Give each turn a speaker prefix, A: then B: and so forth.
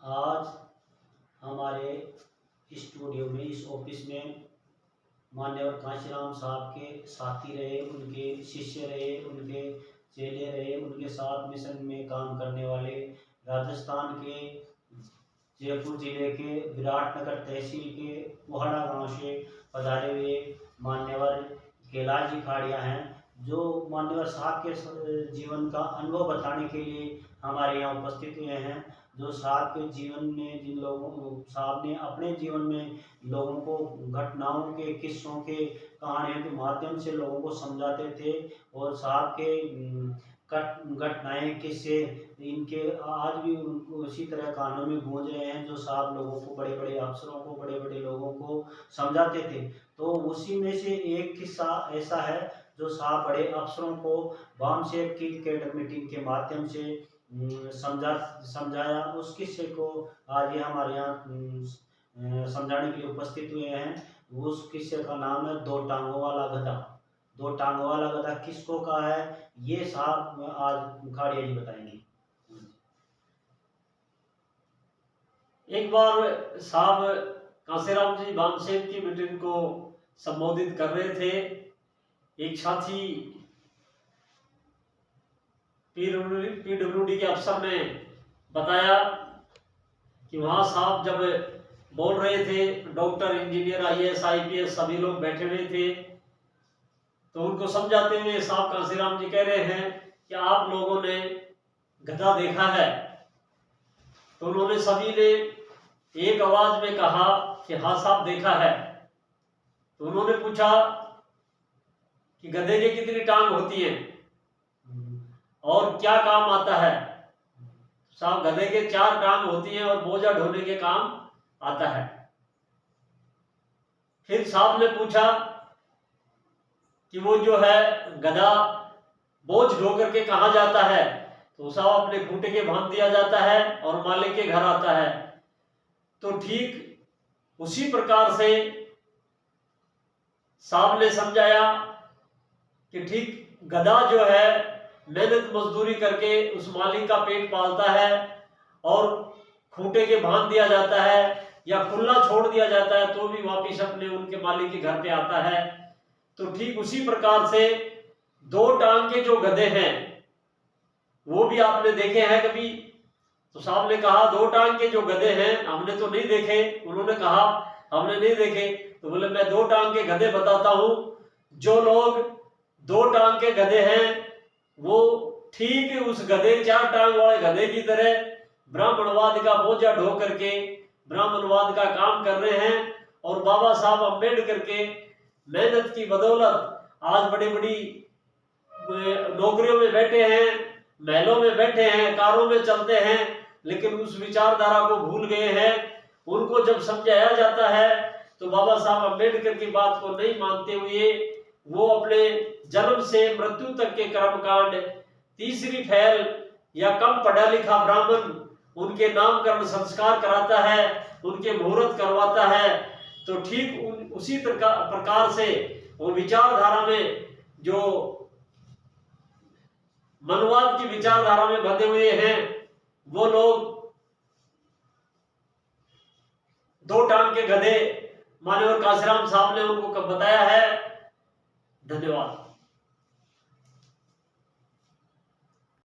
A: आज हमारे स्टूडियो में, इस ऑफिस में मान्यवर कांशीराम साहब के साथी रहे, उनके शिष्य रहे, उनके चेले रहे, उनके साथ मिशन में काम करने वाले राजस्थान के जयपुर जिले के विराटनगर तहसील के कोहड़ा गांव से पधारे हुए मान्यवर कैलाश जी खाड़िया हैं, जो मान्यवर साहब के जीवन का अनुभव बताने के लिए हमारे यहाँ उपस्थित हुए हैं। जो साहब के जीवन में, जिन लोगों साहब ने अपने जीवन में लोगों को घटनाओं के, किस्सों के, कहानियों के माध्यम से लोगों को समझाते थे, और साहब के घटनाएं, किस्से इनके आज भी उसी तरह कानों में गूंज रहे हैं, जो साहब लोगों को, बड़े बड़े अफसरों को, बड़े बड़े लोगों को समझाते थे। तो उसी में से एक किस्सा ऐसा है जो साहब बड़े अफसरों को बामशेर की कैडर मीटिंग के माध्यम से समझाया। उस किस्से को आज ये हमारे यहाँ समझाने के लिए उपस्थित हुए हैं। उस किस्से का नाम है दो टांगों वाला गधा। दो टांगों वाला गधा किसको कहा है, ये साहब आज खाड़िया जी बताएंगे।
B: एक बार साहब कांशीराम जी बामशेर की मीटिंग को संबोधित कर रहे थे। एक साथी पीडब्ल्यूडी के अफसर ने बताया कि वहां साहब जब बोल रहे थे, डॉक्टर, इंजीनियर, आईएएस, आईपीएस सभी लोग बैठे हुए थे, तो उनको समझाते हुए साहब कांशीराम जी कह रहे हैं कि आप लोगों ने गधा देखा है? तो उन्होंने सभी ने एक आवाज में कहा कि हाँ साहब देखा है। तो उन्होंने पूछा कि गधे की कितनी टांग होती है और क्या काम आता है? साहब गधे के 4 टांग होती हैं और बोझा ढोने के काम आता है। फिर साहब ने पूछा कि वो जो है गधा बोझ ढो करके कहाँ जाता है? तो साहब अपने खूंटे के बांध दिया जाता है और मालिक के घर आता है। तो ठीक उसी प्रकार से साहब ने समझाया कि ठीक गधा जो है मेहनत मजदूरी करके उस मालिक का पेट पालता है, और खूंटे के बांध दिया जाता है या खुला छोड़ दिया जाता है तो भी वापिस अपने उनके मालिक के घर पे आता है। तो ठीक उसी प्रकार से 2 टांग के जो गधे हैं वो भी आपने देखे हैं कभी? तो साहब ने कहा 2 टांग के जो गधे हैं हमने तो नहीं देखे। उन्होंने कहा हमने नहीं देखे। तो बोले मैं 2 टांग के गधे बताता हूं। जो लोग 2 टांग के गधे हैं वो ठीक उस गधे 4 टांग वाले गधे की तरह ब्राह्मणवाद का बोझा ढो करके ब्राह्मणवाद का काम कर रहे हैं, और बाबा साहब अम्बेडकर के मेहनत की बदौलत आज बड़ी बड़ी नौकरियों में बैठे हैं, महलों में बैठे हैं, कारों में चलते हैं, लेकिन उस विचारधारा को भूल गए हैं। उनको जब समझाया जाता है तो बाबा साहब अम्बेडकर की बात को नहीं मानते हुए वो अपने जन्म से मृत्यु तक के कर्मकांड, तीसरी फैल या कम पढ़ा लिखा ब्राह्मण उनके नामकरण संस्कार कराता है, उनके मुहूर्त करवाता है। तो ठीक उसी प्रकार से वो विचारधारा में, जो मनवाद की विचारधारा में बंधे हुए हैं, वो लोग 2 टांग के गधे मान्यवर कांशीराम साहब ने उनको बताया है। धन्यवाद।